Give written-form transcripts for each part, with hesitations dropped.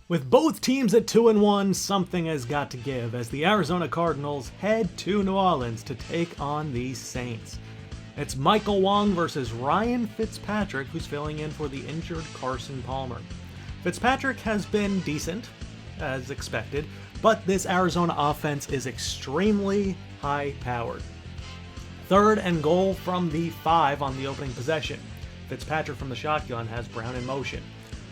With both teams at 2-1, something has got to give as the Arizona Cardinals head to New Orleans to take on the Saints. It's Michael Wong versus Ryan Fitzpatrick, who's filling in for the injured Carson Palmer. Fitzpatrick has been decent, as expected, but this Arizona offense is extremely high-powered. 3rd and goal from the 5 on the opening possession. Fitzpatrick from the shotgun has Brown in motion.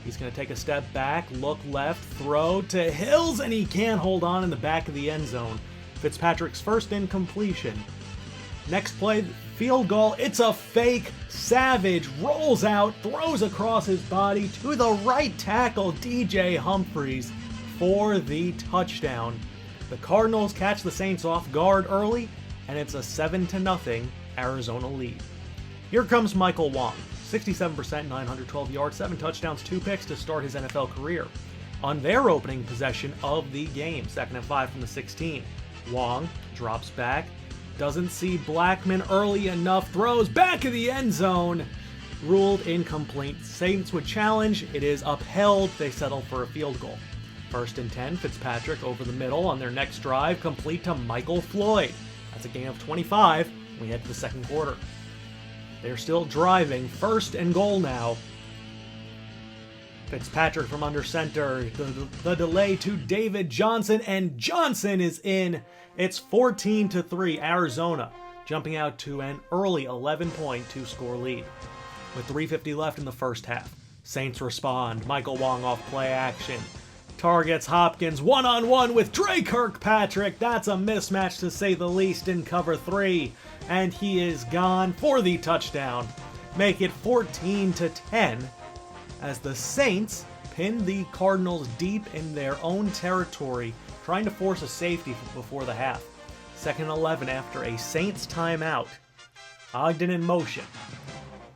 He's going to take a step back, look left, throw to Hills, and he can't hold on in the back of the end zone. Fitzpatrick's first incompletion. Next play, field goal. It's a fake. Savage rolls out, throws across his body to the right tackle, DJ Humphries, for the touchdown. The Cardinals catch the Saints off guard early, and it's a 7-0 Arizona lead. Here comes Michael Wong. 67%, 912 yards, 7 touchdowns, 2 picks to start his NFL career. On their opening possession of the game, 2nd and 5 from the 16. Wong drops back, doesn't see Blackman early enough, throws back of the end zone, ruled incomplete. Saints would challenge, it is upheld, they settle for a field goal. 1st and 10, Fitzpatrick over the middle on their next drive, complete to Michael Floyd. That's a gain of 25, we head to the second quarter. They're still driving. 1st and goal now. Fitzpatrick from under center. The delay to David Johnson, and Johnson is in. It's 14-3 Arizona, jumping out to an early 11-point two-score lead. With 3:50 left in the first half, Saints respond. Michael Wong off play action. Targets Hopkins one-on-one with Dre Kirkpatrick. That's a mismatch to say the least in cover 3. And he is gone for the touchdown. Make it 14-10 as the Saints pin the Cardinals deep in their own territory, trying to force a safety before the half. 2nd and 11 after a Saints timeout. Ogden in motion.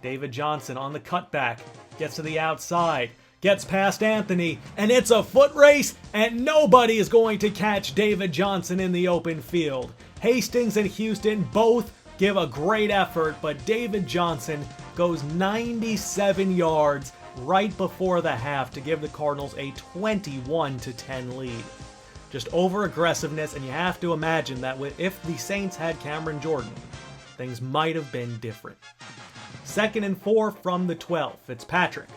David Johnson on the cutback. Gets to the outside. Gets past Anthony, and it's a foot race, and nobody is going to catch David Johnson in the open field. Hastings and Houston both give a great effort, but David Johnson goes 97 yards right before the half to give the Cardinals a 21-10 lead. Just over-aggressiveness, and you have to imagine that if the Saints had Cameron Jordan, things might have been different. 2nd and 4 from the 12. Fitzpatrick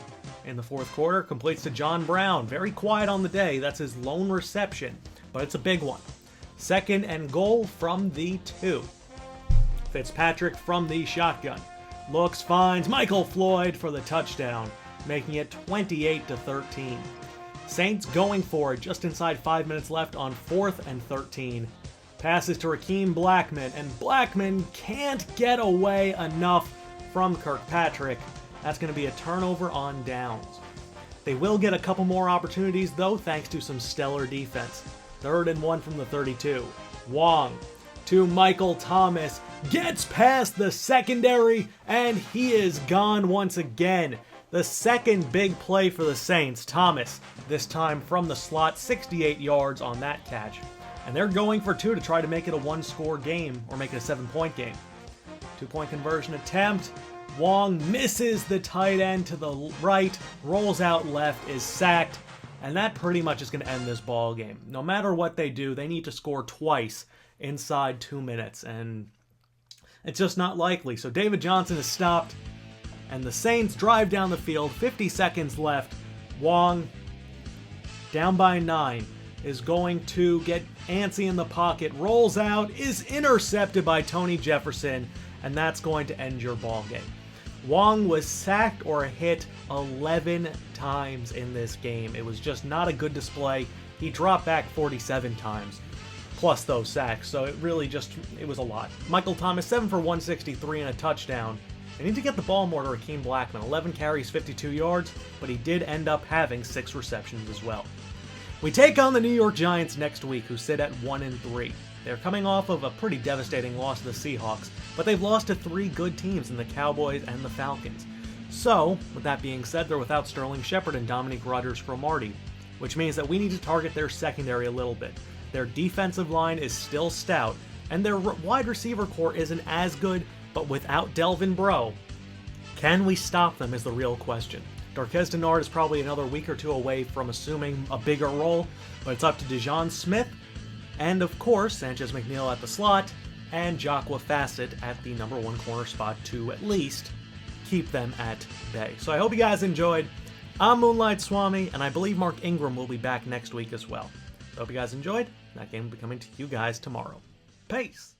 in the fourth quarter completes to John Brown. Very quiet on the day. That's his lone reception, but it's a big one. 2nd and goal from the 2. Fitzpatrick from the shotgun. Looks, finds Michael Floyd for the touchdown, making it 28-13. Saints going for it just inside 5 minutes left on 4th and 13. Passes to Rakeem Blackman, and Blackman can't get away enough from Kirkpatrick. That's going to be a turnover on downs. They will get a couple more opportunities, though, thanks to some stellar defense. 3rd and 1 from the 32. Wong to Michael Thomas. Gets past the secondary, and he is gone once again. The second big play for the Saints. Thomas, this time from the slot, 68 yards on that catch. And they're going for 2 to try to make it a 1-score game, or make it a 7-point game. 2-point conversion attempt. Wong misses the tight end to the right, rolls out left, is sacked, and that pretty much is going to end this ball game. No matter what they do, they need to score twice inside 2 minutes, and it's just not likely. So David Johnson is stopped, and the Saints drive down the field, 50 seconds left. Wong, down by 9, is going to get antsy in the pocket, rolls out, is intercepted by Tony Jefferson, and that's going to end your ball game. Wong was sacked or hit 11 times in this game. It was just not a good display. He dropped back 47 times, plus those sacks, so it was a lot. Michael Thomas, 7 for 163 and a touchdown. They need to get the ball more to Rakeem Blackman. 11 carries, 52 yards, but he did end up having 6 receptions as well. We take on the New York Giants next week, who sit at 1-3. They're coming off of a pretty devastating loss to the Seahawks, but they've lost to 3 good teams in the Cowboys and the Falcons. So, with that being said, they're without Sterling Shepard and Dominique Rodgers-Cromartie, which means that we need to target their secondary a little bit. Their defensive line is still stout, and their wide receiver core isn't as good, but without Delvin Breaux, can we stop them is the real question. Darqueze Dennard is probably another week or two away from assuming a bigger role, but it's up to Dejon Smith, and of course, Sanchez McNeil at the slot, and Jocqua Fassitt at the number 1 corner spot to at least keep them at bay. So I hope you guys enjoyed. I'm Moonlightswami, and I believe Mark Ingram will be back next week as well. I hope you guys enjoyed. That game will be coming to you guys tomorrow. Peace!